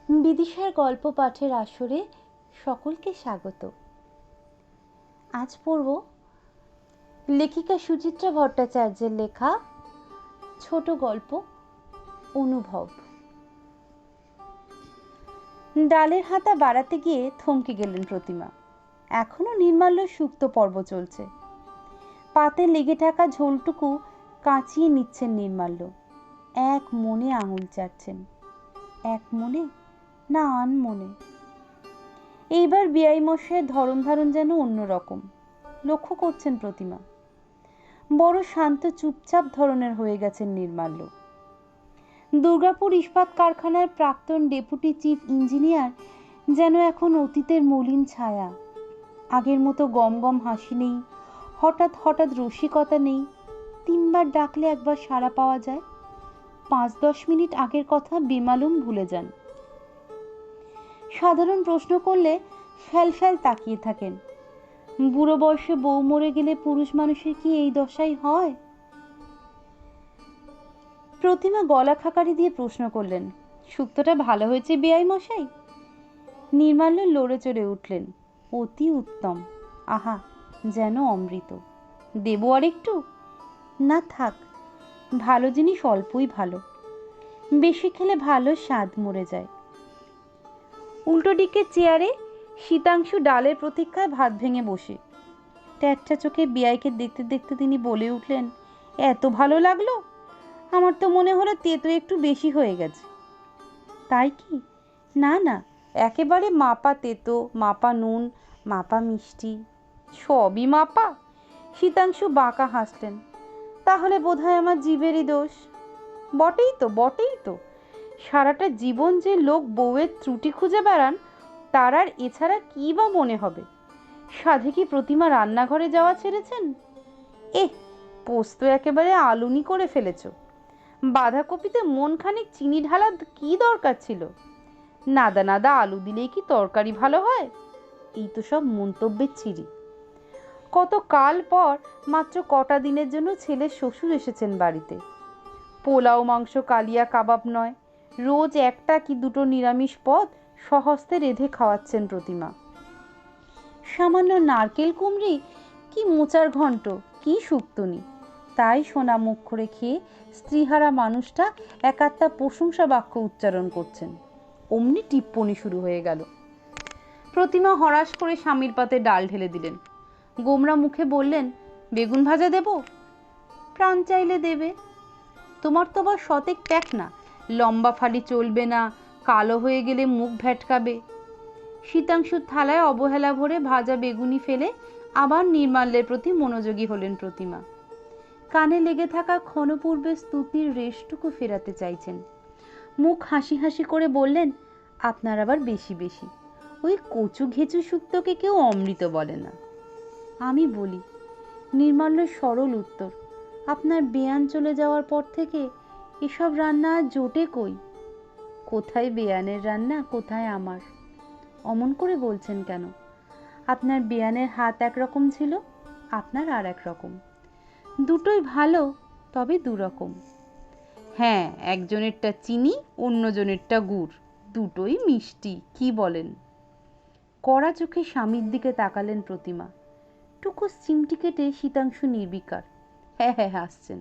বিদিশার গল্প পাঠের আসরে সকলকে স্বাগত। আজ পড়ব লেখিকা সুচিত্রা ভট্টাচার্যের লেখা ছোট গল্প অনুভব। ডালের হাতা বাড়াতে গিয়ে থমকে গেলেন প্রতিমা। এখনো নির্মাল্য সুক্ত পর্ব চলছে। পাতে লেগে থাকা ঝোলটুকু কাঁচিয়ে নিচ্ছেন নির্মাল্য। এক মনে আঙুল চাটছেন। এক মনে না আনমনে। এইবার বিআই মশাইয়ের ধরন ধারণ যেন অন্যরকম। লক্ষ্য করছেন প্রতিমা। বড় শান্ত চুপচাপ ধরনের হয়ে গেছেন নির্মাল্য। দুর্গাপুর ইস্পাত কারখানার প্রাক্তন ডেপুটি চিফ ইঞ্জিনিয়ার যেন এখন অতীতের মলিন ছায়া। আগের মতো গম গম হাসি নেই, হঠাৎ হঠাৎ রসিকতা নেই। 3 বার ডাকলে একবার সাড়া পাওয়া যায়। 5-10 মিনিট আগের কথা বেমালুম ভুলে যান। সাধারণ প্রশ্ন করলে ফ্যাল ফ্যাল তাকিয়ে থাকেন। বুড়ো বয়সে বউ মরে গেলে পুরুষ মানুষের কি এই দশাই হয়? প্রতিমা গলা খাকারি দিয়ে প্রশ্ন করলেন, শুক্তটা ভালো হয়েছে বেআই মশাই? নির্মাল্য লড়ে চড়ে উঠলেন, অতি উত্তম, আহা যেন অমৃত। দেবো আর একটু? না থাক, ভালো জিনিস অল্পই ভালো, বেশি খেলে ভালো স্বাদ মরে যায়। উল্টো দিকের চেয়ারে শীতাংশু ডালের প্রতীক্ষায় ভাত ভেঙে বসে। ট্যাটটা চোখে বেয়াইকে দেখতে দেখতে তিনি বলে উঠলেন, এত ভালো লাগলো, আমার তো মনে হলো তেতো একটু বেশি হয়ে গেছে। তাই কি? না না, একেবারে মাপা তেতো, মাপা নুন, মাপা মিষ্টি, সবই মাপা। শীতাংশু বাঁকা হাসলেন। তাহলে বোধহয় আমার জিভেরই দোষ। বটেই তো, বটেই তো। সারাটা জীবন যে লোক বউয়ের ত্রুটি খুঁজে বেড়ান, তার আর এছাড়া কি বা মনে হবে? সাধে কি প্রতিমা রান্নাঘরে যাওয়া ছেড়েছেন? পোস্ত একেবারে আলুনি করে ফেলেছ। বাঁধাকপিতে মন খানিক চিনি ঢালা কি দরকার ছিল? নাদা নাদা আলু দিলেই কি তরকারি ভালো হয়? এই তো সব মন্তব্যের ছিরি। কত কাল পর মাত্র কটা দিনের জন্য ছেলের শ্বশুর এসেছেন বাড়িতে। পোলাও মাংস কালিয়া কাবাব নয়, রোজ একটা কি দুটো নিরামিষ পদ স্বহস্তে রেঁধে খাওয়াচ্ছেন প্রতিমা। সামান্য নারকেল কুমড়ি কি মোচার ঘন্ট, কি শুক্তনি, তাই সোনা মুখ করে খেয়ে স্ত্রীহারা মানুষটা একাত্তা প্রশংসা বাক্য উচ্চারণ করছেন। অমনি টিপ্পনি শুরু হয়ে গেল। প্রতিমা হরাস করে স্বামীর পাতে ডাল ঢেলে দিলেন। গোমরা মুখে বললেন, বেগুন ভাজা দেব? প্রাণ চাইলে দেবে। তোমার তো আবার শতেক ট্যাক না, লম্বা ফালি চলবে না, কালো হয়ে গেলে মুখ ভ্যাটকাবে। শীতাংশুর থালায় অবহেলা ভরে ভাজা বেগুনি ফেলে আবার নির্মাল্যের প্রতি মনোযোগী হলেন প্রতিমা। কানে লেগে থাকা ক্ষণপূর্বের স্তুতির রেশটুকু ফেরাতে চাইছেন। মুখ হাসি হাসি করে বললেন, আপনার আবার বেশি বেশি। ওই কচু ঘেঁচু শুক্তোকে কেউ অমৃত বলে না। আমি বলি। নির্মাল্যের সরল উত্তর, আপনার বেয়ান চলে যাওয়ার পর থেকে এসব রান্না জোটে কই? কোথায় বেয়ানের রান্না, কোথায় আমার? অমন করে বলছেন কেন? আপনার বেয়ানের হাত একরকম ছিল, আপনার আর এক রকম। দুটোই ভালো, তবে দুরকম। হ্যাঁ, একজনেরটা চিনি, অন্যজনেরটা গুড়, দুটোই মিষ্টি, কি বলেন? কড়া চোখে স্বামীর দিকে তাকালেন প্রতিমা। টুকু চিমটি কেটে শীতাংশু নির্বিকার। হ্যাঁ হ্যাঁ হাসছেন।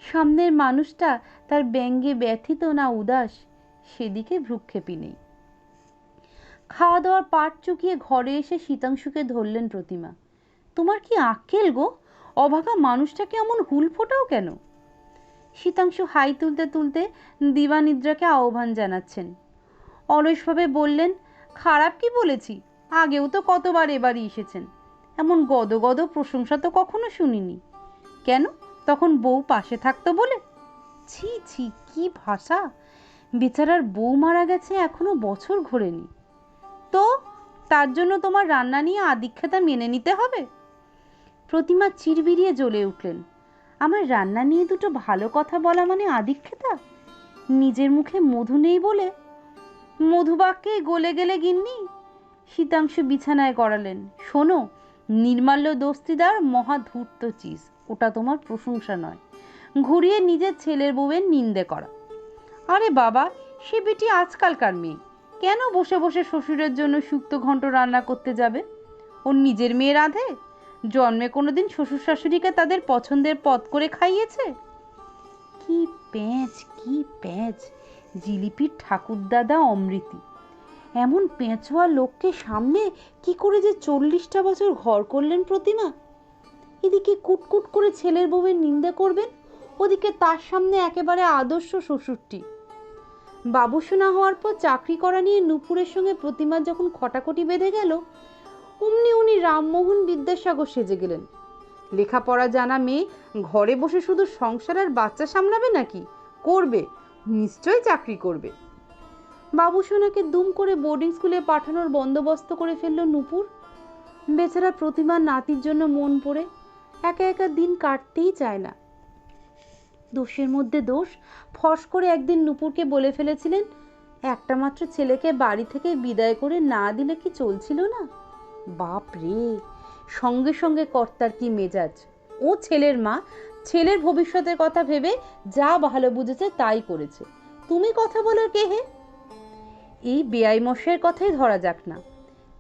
সামনের মানুষটা তার ব্যঙ্গে ব্যথিত না উদাস, সেদিকে ভ্রুক্ষেপই নেই। খাওয়া দাওয়ার পাট চুকিয়ে ঘরে এসে শীতাংশুকে ধরলেন প্রতিমা। তোমার কি আক্কেল গো? অভাগা মানুষটাকে এমন হুল ফোটাও কেন? শীতাংশু হাই তুলতে তুলতে দিবানিদ্রাকে আহ্বান জানাচ্ছেন। অলসভাবে বললেন, খারাপ কি বলেছি? আগেও তো কতবার এবারই এসেছেন। এমন গদ গদ প্রশংসা তো কখনো শুনিনি। কেন, তখন বউ পাশে থাকতো বলে? ছি ছি, কি ভাষা! বেচারার বউ মারা গেছে এখনো বছর ঘোরেনি। তো তার জন্য তোমার রান্না নিয়ে আদিক্ষেতা মেনে নিতে হবে? প্রতিমা চিরবিরিয়ে জ্বলে উঠলেন। আমার রান্না নিয়ে দুটো ভালো কথা বলা মানে আদিক্ষেতা? নিজের মুখে মধু নেই বলে? মধুবাক্যে গলে গেলে গিন্নি। শীতাংশু বিছানায় গড়ালেন। শোনো, নির্মাল্য দস্তিদার মহা ধূর্ত চিজ, ওটা তোমার প্রশংসা নয়, ঘুরিয়ে নিজের ছেলের বউয়ের নিন্দে করা। আরে বাবা, সে বেটি আজকালকার মেয়ে, কেন বসে বসে শ্বশুরের জন্য শুক্তো ঘন্ট রান্না করতে যাবে? ওর নিজের মেয়ে রাঁধে? জন্মে কোনোদিন শ্বশুর শাশুড়িকে তাদের পছন্দের পদ করে খাইয়েছে? কি প্যাঁচ, কি প্যাঁচ! জিলিপির ঠাকুরদাদা অমৃতি এমন পেঁচোয়া লোককে সামনে কি করে যে 40টা বছর ঘর করলেন প্রতিমা। এদিকে কুটকুট করে ছেলের বউয়ের নিন্দা করবেন, ওদিকে তার সামনে একেবারে আদর্শ শ্বশুরটি। বাবুসোনা হওয়ার পর চাকরি করা নিয়ে নূপুরের সঙ্গে প্রতিমার যখন খটাখটি বেঁধে গেল, অমনি উনি রামমোহন বিদ্যাসাগর সেজে গেলেন। লেখাপড়া জানা মেয়ে ঘরে বসে শুধু সংসার আর বাচ্চা সামলাবে নাকি? করবে, নিশ্চয়ই চাকরি করবে। বাবুসোনাকে দুম করে বোর্ডিং স্কুলে পাঠানোর বন্দোবস্ত করে ফেলল নূপুর। বেচারা প্রতিমার নাতির জন্য মন পড়ে একা একা দিন কাটতেই চায় না। দোষের মধ্যে দোষ, ফস করে একদিন নূপুরকে বলে ফেলেছিলেন, একটা মাত্র ছেলেকে বাড়ি থেকে বিদায় করে না দিলে কি চলছিল না? বাপ রে, সঙ্গে সঙ্গে কর্তার কি মেজাজ! ও ছেলের মা, ছেলের ভবিষ্যতের কথা ভেবে যা ভালো বুঝেছে তাই করেছে, তুমি কথা বলার কে হে? এই বেআই মশাইয়ের কথাই ধরা যাক না।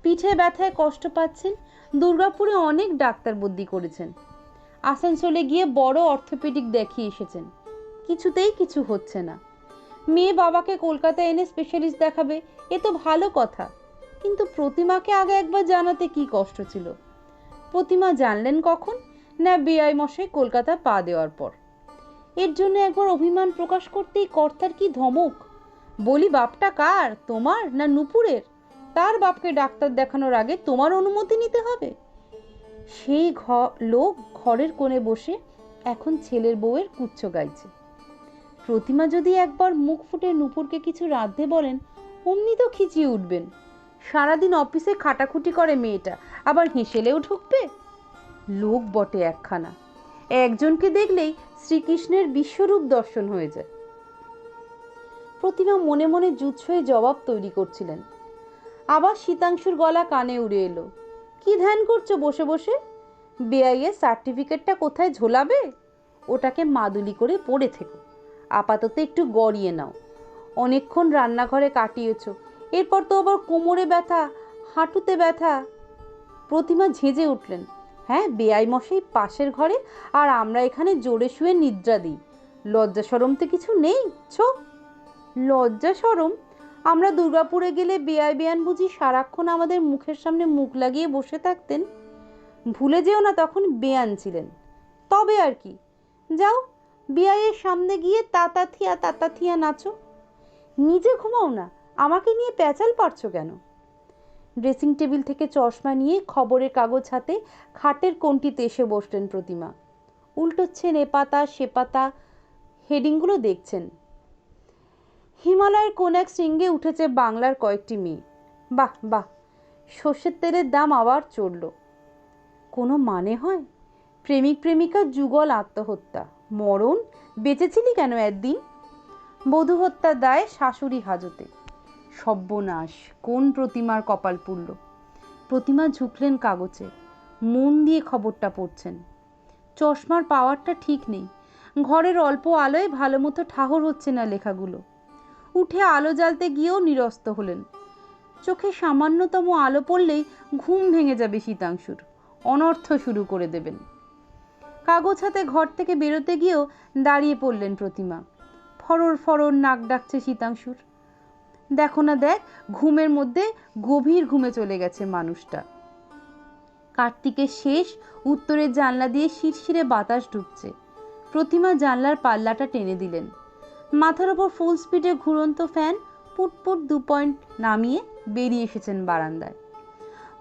পিঠে ব্যথায় কষ্ট পাচ্ছেন, দুর্গাপুরে অনেক ডাক্তার বুদ্ধি করেছেন, আসানসোলে গিয়ে বড় অর্থোপেডিক দেখিয়ে এসেছেন, কিছুতেই কিছু হচ্ছে না। মেয়ে বাবাকে কলকাতায় এনে স্পেশালিস্ট দেখাবে, এ তো ভালো কথা, কিন্তু প্রতিমাকে আগে একবার জানাতে কি কষ্ট ছিল। প্রতিমা জানলেন কখন? না বেআই মশাই কলকাতা পা দেওয়ার পর। এর জন্য একবার অভিমান প্রকাশ করতেই কর্তার কি ধমক! বলি, বাপটা কার, তোমার না নূপুরের? তার বাপকে ডাক্তার দেখানোর আগে তোমার অনুমতি নিতে হবে। সেই লোক ঘরের কোণে বসে এখন ছেলের বউয়ের কুচ্ছ গাইছে। প্রতিমা যদি একবার মুখ ফুটে নূপুরকে কিছু রাঁধতে বলেন, অমনি তো খিচিয়ে উঠবেন। সারাদিন অফিসে খাটাখুটি করে মেয়েটা, আবার হেসেলেও ঢুকবে। লোক বটে একখানা, একজনকে দেখলেই শ্রীকৃষ্ণের বিশ্বরূপ দর্শন হয়ে যায়। প্রতিমা মনে মনে জুৎসই জবাব তৈরি করছিলেন। আবার শীতাংশুর গলা কানে উড়ে এলো, কি ধ্যান করছো বসে বসে? বেআইয়ের সার্টিফিকেটটা কোথায় ঝোলাবে? ওটাকে মাদুলি করে পড়ে থেকো, আপাতত একটু গড়িয়ে নাও। অনেকক্ষণ রান্নাঘরে কাটিয়েছ, এরপর তো আবার কোমরে ব্যথা, হাঁটুতে ব্যথা। প্রতিমা ঝেঁজে উঠলেন, হ্যাঁ, বেআই মশাই পাশের ঘরে, আর আমরা এখানে জোরে শুয়ে নিদ্রা দিই। লজ্জা সরম তো কিছু নেই। ছো, লজ্জা সরম? আমরা দুর্গাপুরে গেলে বেআই বেয়ান বুঝি সারাক্ষণ আমাদের মুখের সামনে মুখ লাগিয়ে বসে থাকতেন? ভুলে যেও না তখন বেয়ান ছিলেন। তবে আর কি, যাও বেআইয়ের সামনে গিয়ে তাতাথিয়া নাচো। নিজে ঘুমাও না, আমাকে নিয়ে প্যাচাল পারছো কেন? ড্রেসিং টেবিল থেকে চশমা নিয়ে খবরের কাগজ হাতে খাটের কোণটিতে এসে বসলেন প্রতিমা। উল্টোচ্ছেন এ পাতা সে পাতা, হেডিংগুলো দেখছেন। হিমালয়ের কোন এক শৃঙ্গে উঠেছে বাংলার কয়েকটি মেয়ে। বাহ বাহ, সর্ষের তেলের দাম আবার চড়ল। কোনো মানে হয়? প্রেমিক প্রেমিকার যুগল আত্মহত্যা, মরণ, বেঁচেছিলি কেন একদিন? বধূ হত্যার দায়ে শাশুড়ি হাজতে। সর্বনাশ, কোন প্রতিমার কপাল পুড়ল! প্রতিমা ঝুঁকলেন কাগজে, মন দিয়ে খবরটা পড়ছেন। চশমার পাওয়ারটা ঠিক নেই, ঘরের অল্প আলোয় ভালো মতো ঠাহর হচ্ছে না লেখাগুলো। উঠে আলো জ্বালতে গিয়েও নিরস্ত হলেন। চোখে সামান্যতম আলো পড়লেই ঘুম ভেঙে যাবে শীতাংশুর, অনর্থ শুরু করে দেবেন। কাগজ হাতে ঘর থেকে বেরোতে গিয়েও দাঁড়িয়ে পড়লেন প্রতিমা। ফরর ফরর নাক ডাকছে শীতাংশুর। দেখো না দেখ, ঘুমের মধ্যে গভীর ঘুমে চলে গেছে মানুষটা। কার্তিকের শেষ, উত্তরের জানলা দিয়ে শিরশিরে বাতাস ঢুকছে। প্রতিমা জানলার পাল্লাটা টেনে দিলেন। মাথার ওপর ফুল স্পিডে ঘুরন্ত ফ্যান পুটপুট 2 পয়েন্ট নামিয়ে বেরিয়ে এসেছেন বারান্দায়।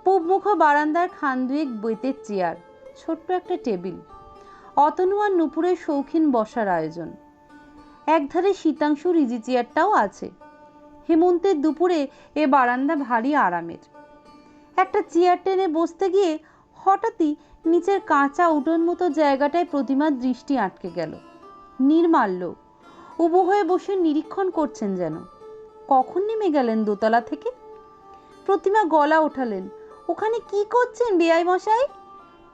পূবমুখ বারান্দার খান দুয়েক বেতের চেয়ার, ছোট্ট একটা টেবিল, অতনু আর নূপুরের শৌখিন বসার আয়োজন। একধারে শীতাংশুর ইজি চেয়ারটাও আছে। হেমন্তের দুপুরে এ বারান্দা ভারী আরামের। একটা চেয়ার টেনে বসতে গিয়ে হঠাৎই নিচের কাঁচা উঠোন মতো জায়গাটায় প্রতিমার দৃষ্টি আটকে গেল। নির্মাল্য উবু হয়ে বসে নিরীক্ষণ করছেন যেন। কখন নেমে গেলেন দোতলা থেকে? প্রতিমা গলা ওঠালেন, ওখানে কি করছেন বেআই মশাই?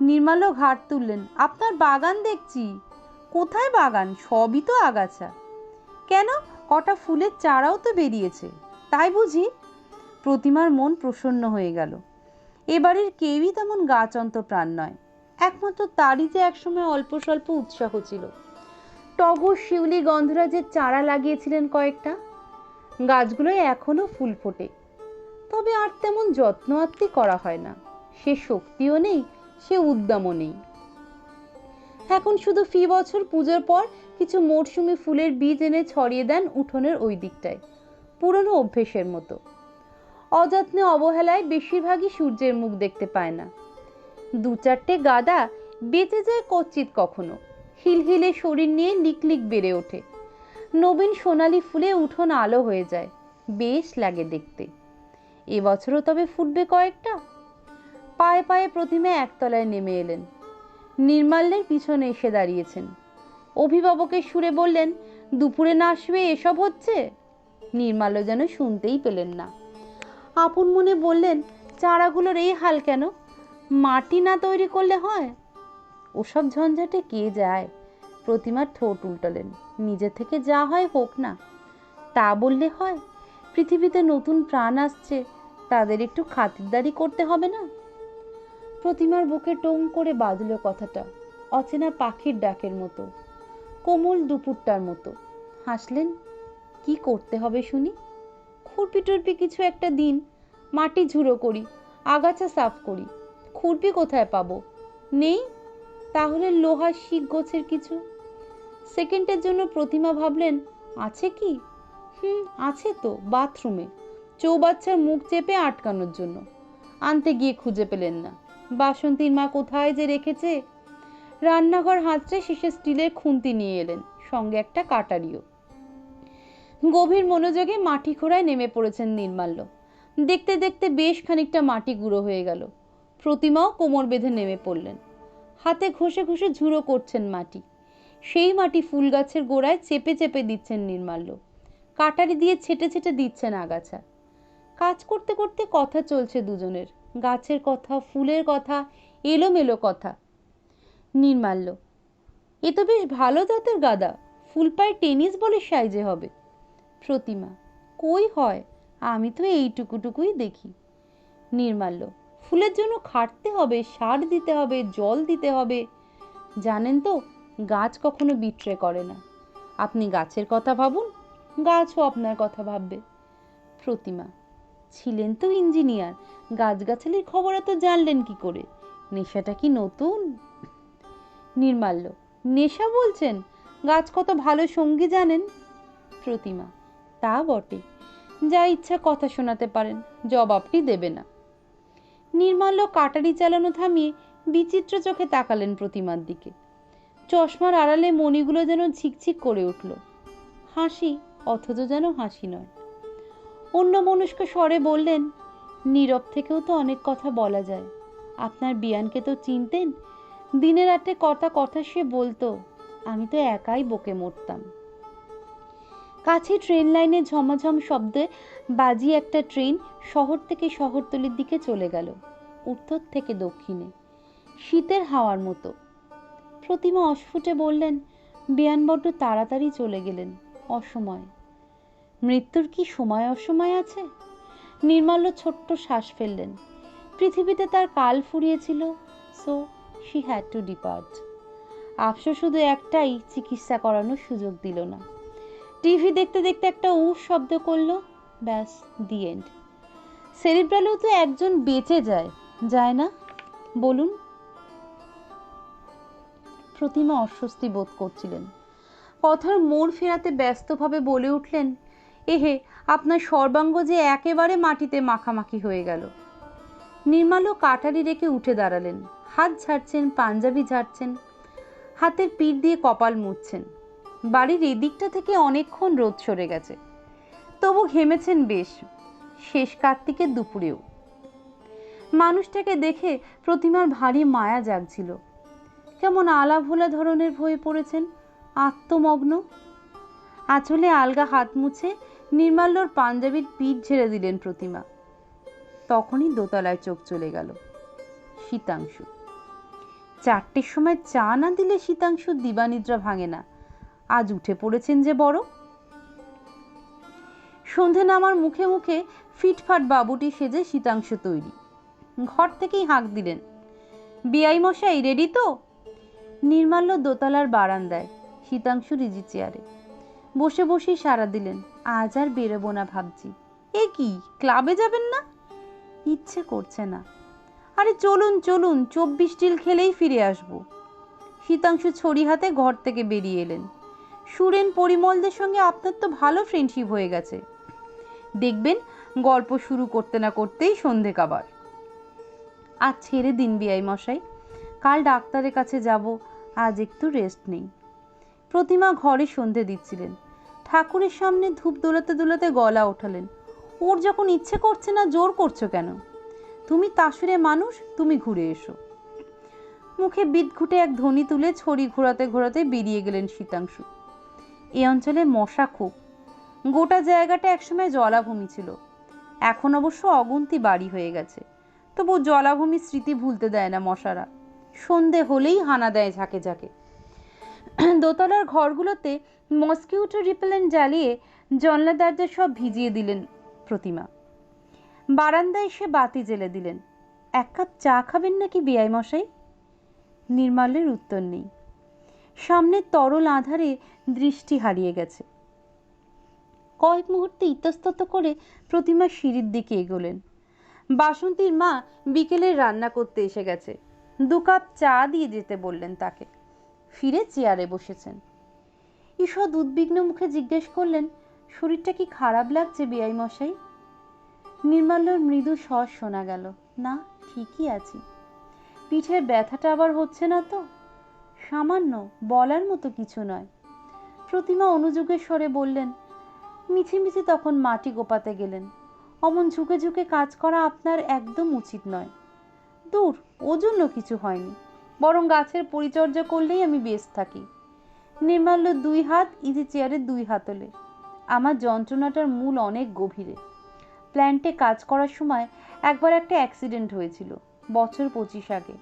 নির্মাল্য ঘাট তুললেন, আপনার বাগান দেখছি। কোথায় বাগান? সবই তো আগাছা। কেন, কটা ফুলের চারাও তো বেরিয়েছে, তাই বুঝি? প্রতিমার মন প্রসন্ন হয়ে গেল। এবাড়ির কেউই তেমন গাছন্ত প্রাণ নয়, একমাত্র তারই যে একসময় অল্প স্বল্প উৎসাহ ছিল। টগর, শিউলি, গন্ধরাজের চারা লাগিয়েছিলেন কয়েকটা। গাছগুলোয় এখনো ফুল ফোটে, তবে আর তেমন যত্ন আত্তি করা হয় না। সে শক্তিও নেই, সে উদ্যমও নেই। এখন শুধু ফি বছর পুজোর পর কিছু মরশুমি ফুলের বীজ এনে ছড়িয়ে দেন উঠোনের ওই দিকটায়, পুরনো অভ্যেসের মতো। অযত্নে অবহেলায় বেশিরভাগই সূর্যের মুখ দেখতে পায় না। দু চারটে গাদা বেঁচে যায় কচ্চিৎ কখনো, হিলহিলে শরীর নিয়ে লিকলিক বেড়ে ওঠে। নবীন সোনালি ফুলে উঠোন আলো হয়ে যায়, বেশ লাগে দেখতে। এবছরও তবে ফুটবে কয়েকটা। পায়ে পায়ে প্রতিমা একতলায় নেমে এলেন। নির্মাল্যের পিছনে এসে দাঁড়িয়েছেন। অভিভাবকের সুরে বললেন, দুপুরে না শুয়ে এসব হচ্ছে? নির্মাল্য যেন শুনতেই পেলেন না। আপন মনে বললেন, চারাগুলোর এই হাল কেন? মাটি না তৈরি করলে হয়? ওসব ঝঞ্ঝাটে কে যায়? প্রতিমার ঠোঁট উল্টালেন। নিজে থেকে যা হয় হোক না, তা বললে হয়? পৃথিবীতে নতুন প্রাণ আসছে, তাদের একটু খাতিরদারি করতে হবে না? প্রতিমার বুকে টোং করে বাজলো কথাটা, অচেনা পাখির ডাকের মতো, কোমল দুপুরটার মতো। হাসলেন। কি করতে হবে শুনি? খুরপি টুরপি কিছু একটা দিন, মাটি ঝুড়ো করি, আগাছা সাফ করি। খুরপি কোথায় পাবো? নেই? তাহলে লোহার শিক গোছের কিছু। সেকেন্ডের জন্য প্রতিমা ভাবলেন, আছে কি? আছে তো, বাথরুমে চৌবাচ্চার মুখ চেপে আটকানোর জন্য। আনতে গিয়ে খুঁজে পেলেন না। বাসন্তীর মা কোথায় যে রেখেছে। রান্নাঘর হাতড়ে শেষে স্টিলের খুন্তি নিয়ে এলেন, সঙ্গে একটা কাটারিও। গভীর মনোযোগে মাটি খোঁড়ায় নেমে পড়েছেন নির্মাল্য। দেখতে দেখতে বেশ খানিকটা মাটি গুঁড়ো হয়ে গেল। প্রতিমাও কোমর বেঁধে নেমে পড়লেন। হাতে ঘষে ঘষে ঝুড়ো করছেন মাটি। সেই মাটি ফুল গাছের গোড়ায় চেপে চেপে দিচ্ছেন নির্মাল্য। কাটারি দিয়ে ছেটে ছেটে দিচ্ছেন আগাছা। কাজ করতে করতে কথা চলছে দুজনের, গাছের কথা, ফুলের কথা, এলোমেলো কথা। নির্মাল্য, এ তো বেশ ভালো জাতের গাদা, ফুল পায়ে টেনিস বলের সাইজে হবে। প্রতিমা, কই হয়, আমি তো এইটুকুটুকুই দেখি। নির্মাল্য, ফুলের জন্য খাটতে হবে, সার দিতে হবে, জল দিতে হবে। জানেন তো, গাছ কখনো বিট্রে করে না। আপনি গাছের কথা ভাবুন, গাছও আপনার কথা ভাববে। প্রতিমা, ছিলেন তো ইঞ্জিনিয়ার, গাছগাছালির খবর এত জানলেন কি করে? নেশাটা কি নতুন? নির্মাল্য, নেশা বলছেন? গাছ কত ভালো সঙ্গী জানেন? প্রতিমা, তা বটে, যা ইচ্ছা কথা শোনাতে পারেন, জবাবটি দেবে না। নির্মাল্য কাটারি চালানো থামিয়ে বিচিত্র চোখে তাকালেন প্রতিমার দিকে। চশমার আড়ালে মণিগুলো যেন ঝিকঝিক করে উঠল। হাসি, অথচ যেন হাসি নয়। অন্য মনস্ক স্বরে বললেন, নীরব থেকেও তো অনেক কথা বলা যায়। আপনার বিয়ানকে তো চিনতেন? দিনে রাতে কথা কথা সে বলতো, আমি তো একাই বকে মরতাম। কাছে ট্রেন লাইনে ঝমাঝম শব্দে বাজিয়ে একটা ট্রেন শহর থেকে শহরতলির দিকে চলে গেল, উত্তর থেকে দক্ষিণে, শীতের হাওয়ার মতো। প্রতিমা অস্ফুটে বললেন, বিয়ান বড্ড তাড়াতাড়ি চলে গেলেন, অসময়। মৃত্যুর কি সময় অসময় আছে? নির্মাল্য ছোট্ট শ্বাস ফেললেন। পৃথিবীতে তার কাল ফুরিয়েছিল, so she had to depart. আফসোস শুধু একটাই, চিকিৎসা করানোর সুযোগ দিল না। টিভি দেখতে দেখতে একটা উফ শব্দ করলো, ব্যাস, দি এন্ড। সেরিব্রালেও তো একজন বেঁচে যায়, যায় না? বলুন। প্রতিমা অস্বস্তি বোধ করছিলেন। কথার মোড় ফেরাতে ব্যস্তভাবে বলে উঠলেন, এহে, আপনার সর্বাঙ্গ যে একেবারে মাটিতে মাখামাখি হয়ে গেল। নির্মাল্য কাটারি রেখে উঠে দাঁড়ালেন। হাত ঝাড়ছেন, পাঞ্জাবি ঝাড়ছেন, হাতের পিঠ দিয়ে কপাল মুছছেন। বাড়ির এদিকটা থেকে অনেকক্ষণ রোদ সরে গেছে, তবু ঘেমেছেন বেশ, শেষ কার্তিকের দুপুরেও। মানুষটাকে দেখে প্রতিমার ভারী মায়া জাগছিল। কেমন আলাভোলা ধরনের হয়ে পড়েছেন, আত্মমগ্ন। আঁচলে আলগা হাত মুছে নির্মাল্যর পাঞ্জাবির পিঠ ঝেড়ে দিলেন প্রতিমা। তখনই দোতলায় চোখ চলে গেল। শীতাংশু। 4টের সময় চা না দিলে শীতাংশুর দিবানিদ্রা ভাঙে না। আজ উঠে পড়েছেন যে বড়। সন্ধে নামার মুখে মুখে ফিটফাট বাবুটি সেজে শীতাংশু তৈরি। ঘর থেকেই হাঁক দিলেন, বিআই মশাই রেডি তো? নির্মাল্য দোতলার বারান্দায়, শীতাংশু ইজি চেয়ারে বসে বসেই সাড়া দিলেন, আজ আর বেরোবো না ভাবছি। এ কি, ক্লাবে যাবেন না? ইচ্ছে করছে না। আরে চলুন চলুন, 24 ডিল খেলেই ফিরে আসবো। শীতাংশু ছড়ি হাতে ঘর থেকে বেরিয়ে এলেন। সুরেন পরিমলদের সঙ্গে আপনার তো ভালো ফ্রেন্ডশিপ হয়ে গেছে, দেখবেন গল্প শুরু করতে না করতেই সন্ধে কাবার। আজ ছেড়ে দিন বিআই মশাই, কাল ডাক্তারের কাছে যাব, আজ একটু রেস্ট নেই। প্রতিমা ঘরে সন্ধে দিচ্ছিলেন, ঠাকুরের সামনে ধূপ দোলাতে দোলাতে গলা ওঠালেন, ওর যখন ইচ্ছে করছে না জোর করছো কেন? তুমি তাসুরে মানুষ, তুমি ঘুরে এসো। মুখে বিদঘুটে এক ধ্বনি তুলে ছড়ি ঘোরাতে ঘোরাতে বেরিয়ে গেলেন শীতাংশু। এই অঞ্চলে মশা খুব, গোটা জায়গাটা একসময় জলাভূমি ছিল, এখন অবশ্য অগুন্তি বাড়ি হয়ে গেছে, তবু জলাভূমির স্মৃতি ভুলতে দেয় না মশারা। সন্ধে হলেই হানা দেয় ঝাঁকে ঝাঁকে। দোতলার ঘরগুলোতে মসকিউটো রিপেলেন্ট জ্বালিয়ে জানলা দরজা সব ভিজিয়ে দিলেন প্রতিমা। বারান্দায় এসে বাতি জ্বেলে দিলেন। এক কাপ চা খাবেন নাকি বিআই মশাই? নির্মাল্যের উত্তর নেই। সামনের তরল আধারে দৃষ্টি হারিয়ে গেছে। কয়েক মুহূর্তে ইতস্তত করে প্রতিমা সিঁড়ির দিকে এগোলেন। বাসন্তীর মা বিকেলে রান্না করতে এসে গেছে, 2 কাপ চা দিয়ে যেতে বললেন তাকে। ফিরে চেয়ারে বসেছেন। ঈষৎ উদ্বিগ্ন মুখে জিজ্ঞেস করলেন, শরীরটা কি খারাপ লাগছে বিআই মশাই? নির্মাল্যর মৃদু স্বর শোনা গেল, না ঠিকই আছি। পিঠের ব্যথাটা আবার হচ্ছে না তো? সামান্য, বলার মতো কিছু নয়। প্রতিমা অনুযোগের স্বরে বললেন, মিছিমিছি তখন মাটি গোপাতে গেলেন, অমন ঝুঁকে ঝুঁকে কাজ করা আপনার একদম উচিত নয়। দূর, ও জন্য কিছু হয়নি, বরং গাছের পরিচর্যা করলেই আমি বেশ থাকি। নির্মাল্য 2 হাত ইজি চেয়ারে 2 হাতলে। আমার যন্ত্রণাটার মূল অনেক গভীরে। প্ল্যান্টে কাজ করার সময় একবার একটা অ্যাক্সিডেন্ট হয়েছিল, বছর 25 আগে।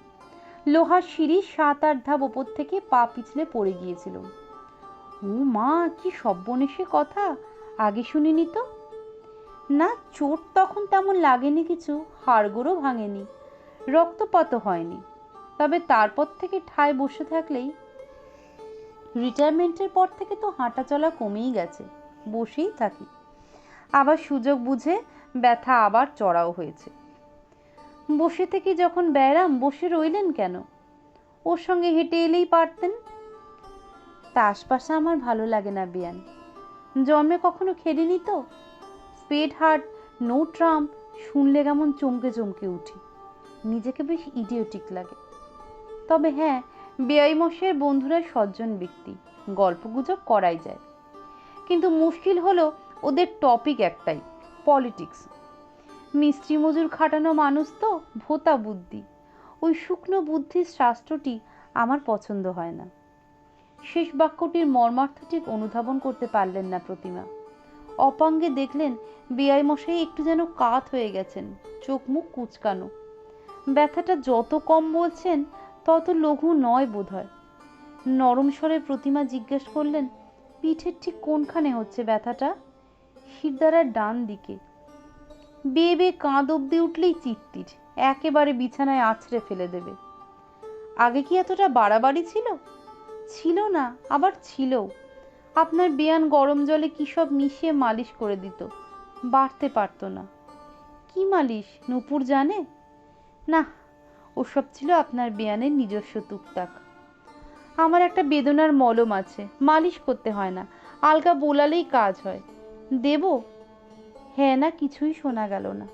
লোহার সিঁড়ি 7-8 ধাপ ওপর থেকে পা পিছলে পড়ে গিয়েছিল। ও মা, কি সর্বনেশে কথা, আগে শুনিনি তো। না, চোট তখন তেমন লাগেনি কিছু, হাড়গোড়ও ভাঙেনি, রক্তপাতও হয়নি। তবে তারপর থেকে ঠায় বসে থাকলেই, রিটায়ারমেন্টের পর থেকে তো হাঁটা চলা কমেই গেছে, বসেই থাকি। আবার সুযোগ বুঝে ব্যথা আবার চড়াও হয়েছে। বসে থেকে যখন ব্যায়াম, বসে রইলেন কেন? ওর সঙ্গে হেঁটে এলেই পারতেন। তাসপাশা আমার ভালো লাগে না বিয়ান, জন্মে কখনো খেলিনি তো। স্পেড হার্ট, নো ট্রাম্প শুনলে কেমন চমকে চমকে উঠি, নিজেকে বেশ ইডিওটিক লাগে। তবে হ্যাঁ, বেআই মশাইয়ের বন্ধুরা সজ্জন ব্যক্তি, গল্পগুজব করাই যায়। কিন্তু মুশকিল হলো ওদের টপিক একটাই, পলিটিক্স। মিস্ত্রি মজুর খাটানো মানুষ তো, ভোতা বুদ্ধি, ওই শুকনো বুদ্ধির শাস্ত্রটি আমার পছন্দ হয় না। শেষ বাক্যটির মর্মার্থ ঠিক অনুধাবন করতে পারলেন না প্রতিমা। অপাঙ্গে দেখলেন বেআই মশাই একটু যেন কাত হয়ে গেছেন, চোখ মুখ কুচকানো। ব্যথাটা যত কম বলছেন তত লঘু নয় বোধহয়। নরম স্বরে প্রতিমা জিজ্ঞেস করলেন, পিঠের ঠিক কোনখানে হচ্ছে ব্যথাটা? শিরদাঁড়ার ডান দিকে। বেয়ে বেয়ে কাঁধ অব্দি উঠলেই চিত্তির, একেবারে বিছানায় আছড়ে ফেলে দেবে। আগে কি এতটা বাড়াবাড়ি ছিল? ছিল না, আবার ছিলও। আপনার বেয়ান গরম জলে কি সব মিশিয়ে মালিশ করে দিত, বাড়তে পারতো না। কি মালিশ নূপুর জানে? না, ওসব ছিল আপনার বেয়ানের নিজস্ব টুকটাক। আমার একটা বেদনার মলম আছে, মালিশ করতে হয় না, আলগা বোলালেই কাজ হয়। দেব? হ্যাঁ না কিছুই শোনা গেল না।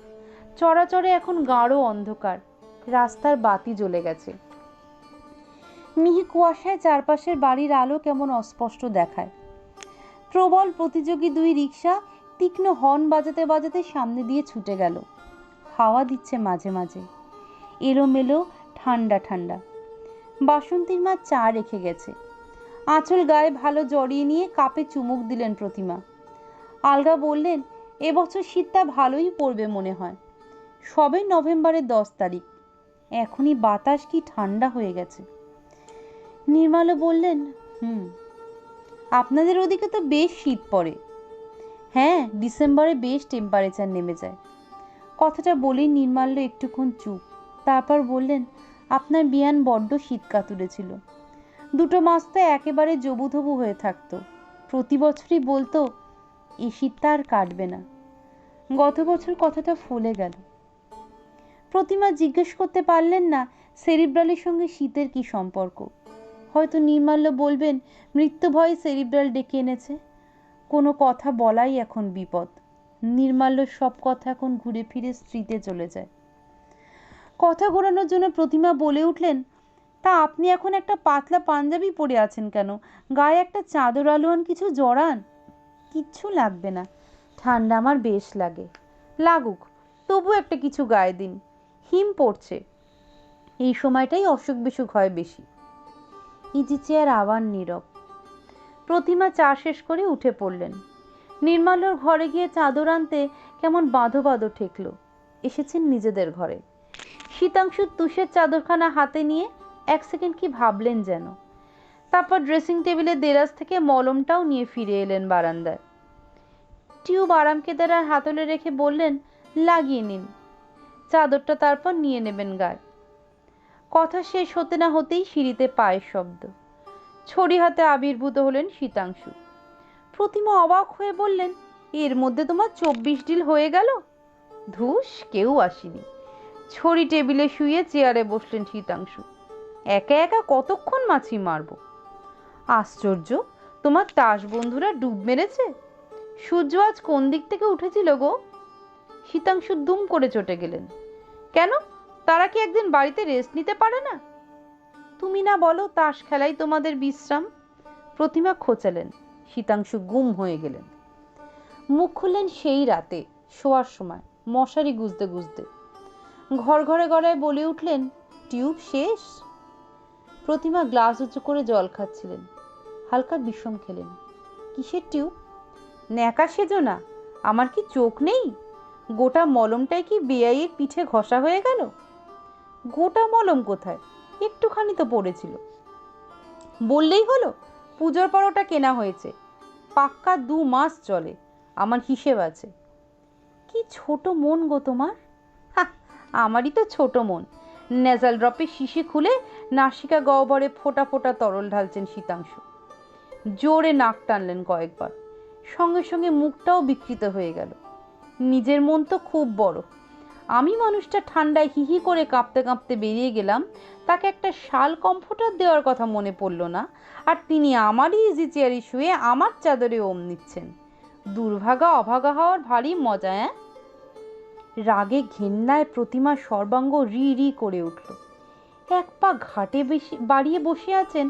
চরাচরে এখন গাঢ় অন্ধকার, রাস্তার বাতি জ্বলে গেছে। মিহি কুয়াশায় চারপাশের বাড়ির আলো কেমন অস্পষ্ট দেখায়। প্রবল প্রতিযোগী 2 রিকশা তীক্ষ্ণ হর্ন বাজাতে বাজাতে সামনে দিয়ে ছুটে গেল। হাওয়া দিচ্ছে মাঝে মাঝে, এলোমেলো, ঠান্ডা ঠান্ডা। বাসন্তীর মা চা রেখে গেছে। আঁচল গায়ে ভালো জড়িয়ে নিয়ে কাপে চুমুক দিলেন প্রতিমা। আলগা বললেন, এবছর শীতটা ভালোই পড়বে মনে হয়। সবে নভেম্বরের 10 তারিখ, এখনই বাতাস কি ঠান্ডা হয়ে গেছে। নির্মাল্য বললেন, আপনাদের ওদিকে তো বেশ শীত পড়ে। হ্যাঁ, ডিসেম্বরে বেশ টেম্পারেচার নেমে যায়। কথাটা বলেই নির্মাল্য একটুক্ষণ চুপ, তারপর বললেন, আপনার বিয়ান বড্ড শীত কাতুরে ছিল। 2 মাস তো একেবারে জবুথবু হয়ে থাকতো, প্রতি বছরই বলতো এই শীতটা আর কাটবে না। গত বছর কথাটা ফলে গেল। প্রতিমা জিজ্ঞেস করতে পারলেন না সেরিব্রালের সঙ্গে শীতের কি সম্পর্ক। হয়তো নির্মাল্য বলবেন মৃত্যু ভয়ে সেরিব্রাল ডেকে এনেছে। কোনো কথা বলাই এখন বিপদ। নির্মাল্যর সব কথা এখন ঘুরে ফিরে স্ত্রীতে চলে যায়। কথা ঘোরানোর জন্য প্রতিমা বলে উঠলেন, তা আপনি এখন একটা পাতলা পাঞ্জাবি পরে আছেন কেন? গায়ে একটা চাদর আলোয়ান কিছু জড়ান। কিচ্ছু লাগবে না, ঠান্ডা আমার বেশ লাগে। লাগুক, তবু একটা কিছু গায়ে দিন, হিম পড়ছে। এই সময়টাই অসুখ বিসুখ হয় বেশি। ইজি চেয়ার আবার নীরব। প্রতিমা চা শেষ করে উঠে পড়লেন। নির্মাল্যর ঘরে গিয়ে চাদর আনতে কেমন বাঁধো বাঁধো ঠেকলো। এসেছেন নিজেদের ঘরে। শীতাংশু তুষের চাদরখানা হাতে নিয়ে 1 সেকেন্ড কি ভাবলেন যেন। তারপর ড্রেসিং টেবিলে দেরাজ থেকে মলমটাও নিয়ে ফিরে এলেন বারান্দায়। টিউব আরামকেদার হাতলে রেখে বললেন, লাগিয়ে নিন। চাদরটা তারপর নিয়ে নেবেন গায়ে। কথা শেষ হতে না হতেই সিঁড়িতে পায়ের শব্দ। ছড়ি হাতে আবির্ভূত হলেন শীতাংশু। প্রতিমা অবাক হয়ে বললেন, এর মধ্যে তোমার 24 ডিল হয়ে গেল? ধুস, কেউ আসেনি। ছড়ি টেবিলে শুয়ে চেয়ারে বসলেন শীতাংশু। একা একা কতক্ষণ মাছি মারব? আশ্চর্য, তোমার তাস বন্ধুরা ডুব মেরেছে। সূর্য আজ কোন দিক থেকে উঠেছিল গো? শীতাংশু দুম করে চটে গেলেন। কেন, তারা কি একদিন বাড়িতে রেস্ট নিতে পারে না? তুমি না বলো তাস খেলাই তোমাদের বিশ্রাম? প্রতিমা খোঁচালেন। শীতাংশু গুম হয়ে গেলেন। মুখ খুললেন সেই রাতে শোয়ার সময়, মশারি গুজতে গুজতে। ঘর ঘরে গড়ায় বলে উঠলেন, টিউব শেষ। প্রতিমা গ্লাস উঁচু করে জল খাচ্ছিলেন। হালকা বিষম খেলেন। কিসের টিউব? ন্যাকা সেজো না, আমার কি চোখ নেই? গোটা মলমটাই কি বেআইয়ের পিঠে ঘষা হয়ে গেল? গোটা মলম কোথায়, একটুখানি তো পড়েছিল। বললেই হলো, পুজোর পর ওটা কেনা হয়েছে, পাক্কা 2 মাস চলে, আমার হিসেব আছে। কি ছোট মন গো তোমার। আমারই তো ছোট মন। নেজাল ড্রপে শিশি খুলে নাসিকা গহ্বরে ফোঁটা ফোঁটা তরল ঢালছেন শীতাংশু। জোরে নাক টানলেন কয়েকবার, সঙ্গে সঙ্গে মুখটাও বিকৃত হয়ে গেল। নিজের মন তো খুব বড়। আমি মানুষটা ঠান্ডায় হিহি করে কাঁপতে কাঁপতে বেরিয়ে গেলাম, তাকে একটা শাল কমফোর্টার দেওয়ার কথা মনে পড়ল না, আর তিনি আমারই ইজি চেয়ারে শুয়ে আমার চাদরে ওম নিচ্ছেন। দুর্ভাগা অভাগা হওয়ার ভারী মজা। রাগে ঘেন্নায় প্রতিমা সর্বাঙ্গ রি রি করে উঠল। এক পা ঘাটে বাড়িয়ে বসে আছেন,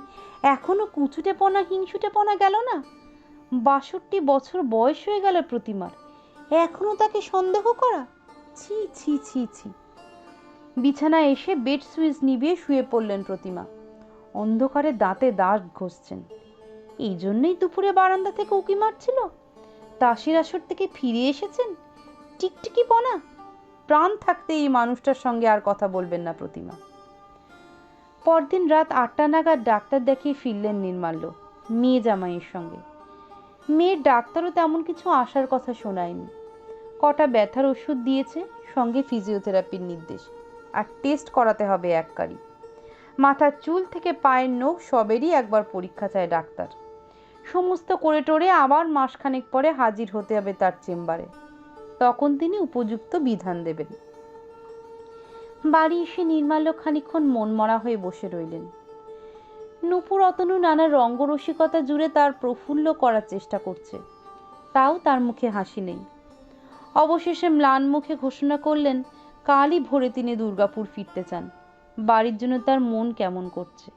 এখনো কুচুটেপনা হিংসুটেপনা গেল না? 62 বছর বয়স হয়ে গেল প্রতিমার, এখনো তাকে সন্দেহ করা? ছি ছি ছি ছি। বিছানায় এসে বেড সুইচ নিভিয়ে শুয়ে পড়লেন প্রতিমা। অন্ধকারে দাঁতে দাঁত ঘষছেন। এই জন্যই দুপুরে বারান্দা থেকে উঁকি মারছিল? তাসের আসর থেকে ফিরে এসেছেন? টিকটিকি পনা। প্রাণ থাকতে এই মানুষটার সঙ্গে আর কথা বলবেন না প্রতিমা। পরদিন রাত 8টা নাগাদ ডাক্তার দেখিয়ে ফিরলেন নির্মাল্য, মেয়ে জামাইয়ের সঙ্গে। মেয়ের ডাক্তারও তেমন কিছু আসার কথা শোনায়নি। কটা ব্যথার ওষুধ দিয়েছে, সঙ্গে ফিজিওথেরাপির নির্দেশ, আর টেস্ট করাতে হবে 1 কারি। মাথার চুল থেকে পায়ের নখ সবেরই একবার পরীক্ষা চায় ডাক্তার। সমস্ত করে টোরে আবার মাসখানেক পরে হাজির হতে হবে তার চেম্বারে। তখন তিনি উপযুক্ত বিধান দেবেন। বাড়ি এসে নির্মাল্য খানিকক্ষণ মনমরা হয়ে বসে রইলেন। নূপুর অতনু নানা রঙ্গরসিকতা জুড়ে তার প্রফুল্ল করার চেষ্টা করছে, তাও তার মুখে হাসি নেই। অবশেষে ম্লান মুখে ঘোষণা করলেন, কালই ভোরে তিনি দুর্গাপুর ফিরতে চান। বাড়ির জন্য তার মন কেমন করছে।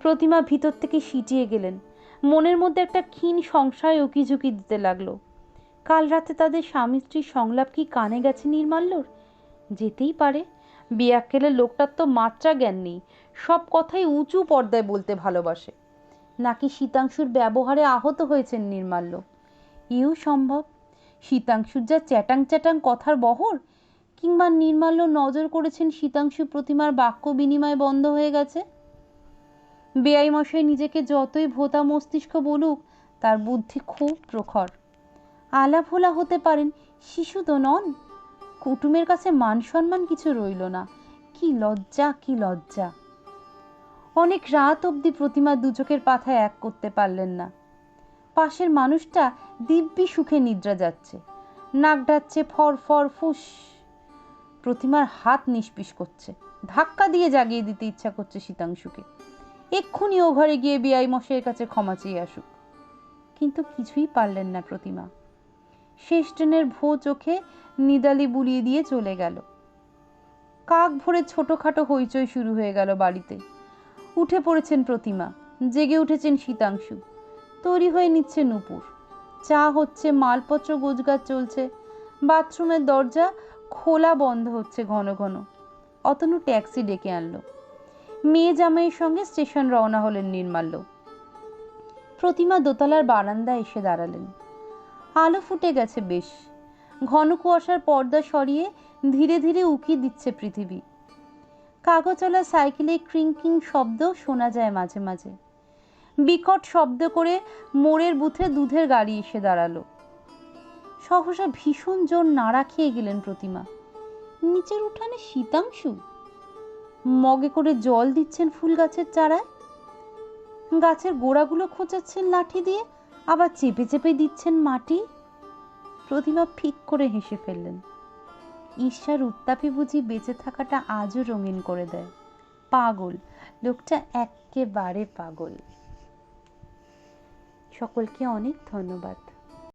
প্রতিমা ভিতর থেকে সিটিয়ে গেলেন। মনের মধ্যে একটা ক্ষীণ সংশয় উকিঝুঁকি দিতে লাগলো। কাল রাতে তাদের স্বামী স্ত্রীর সংলাপ কি কানে গেছে নির্মাল্যর? যেতেই পারে, বিয়াক্কেলের লোকটার তো মাত্রা জ্ঞান নেই, সব কথাই উঁচু পর্দায় বলতে ভালোবাসে। নাকি শীতাংশুর ব্যবহারে আহত হয়েছেন নির্মাল্য? এও সম্ভব। শীতাংশুর যা চ্যাটাং চ্যাটাং কথার বহর, কিংবা নির্মাল্য নজর করেছেন শীতাংশু প্রতিমার বাক্য বিনিময় বন্ধ হয়ে গেছে। বেআই মশাই নিজেকে যতই ভোতা মস্তিষ্ক বলুক, তার বুদ্ধি খুব প্রখর। আলাভোলা হতে পারেন, শিশু তো নন। কুটুমের কাছে মান সম্মান কিছু রইল না। কি লজ্জা, কি লজ্জা! অনেক রাত অবধি প্রতিমা দু চোখের পাথায় এক করতে পারলেন না। পাশের মানুষটা দিব্যি সুখে নিদ্রা যাচ্ছে, নাক ডাকছে ফর ফর ফুস। প্রতিমার হাত নিষ্পিস করছে, ধাক্কা দিয়ে জাগিয়ে দিতে ইচ্ছা করছে শীতাংশুকে। এক্ষুনি ও ঘরে গিয়ে বিআই মশাইয়ের কাছে ক্ষমা চেয়ে আসুক। কিন্তু কিছুই পারলেন না প্রতিমা। শেষ ট্রেনের ভো চোখে নিদালি বুলিয়ে দিয়ে চলে গেল। কাক ভরে ছোটখাটো হইচই শুরু হয়ে গেল বাড়িতে। উঠে পড়েছেন প্রতিমা, জেগে উঠেছেন শীতাংশু, তৈরি হয়ে নিচ্ছে নূপুর। চা হচ্ছে, মালপত্র গোছগাছ চলছে, বাথরুমের দরজা খোলা বন্ধ হচ্ছে ঘন ঘন। অতনু ট্যাক্সি ডেকে আনলো। মেয়ে জামাইয়ের সঙ্গে স্টেশন রওনা হলেন নির্মাল্য। প্রতিমা দোতলার বারান্দায় এসে দাঁড়ালেন। আলো ফুটে গেছে বেশ। ঘন কুয়াশার পর্দা সরিয়ে ধীরে ধীরে উকি দিচ্ছে পৃথিবী। কাগজওয়ালা সাইকেলে ক্রিঙ্কিং শব্দ শোনা যায় মাঝে মাঝে। বিকট শব্দ করে মোড়ের বুথে দুধের গাড়ি এসে দাঁড়ালো। সহসা ভীষণ জোর নাড়া খেয়ে গেলেন প্রতিমা। নিচের উঠানে শীতাংশু মগে করে জল দিচ্ছেন ফুল গাছের চারায়। গাছের গোড়াগুলো খোঁচাচ্ছেন লাঠি দিয়ে, আবার চেপে চেপে দিচ্ছেন মাটি। প্রতিমা ফিক করে হেসে ফেললেন। ঈর্ষার উত্তাপে বুঝি বেঁচে থাকাটা আজও রঙিন করে দেয়। পাগল লোকটা, এক্কেবারে পাগল। সকলকে অনেক ধন্যবাদ।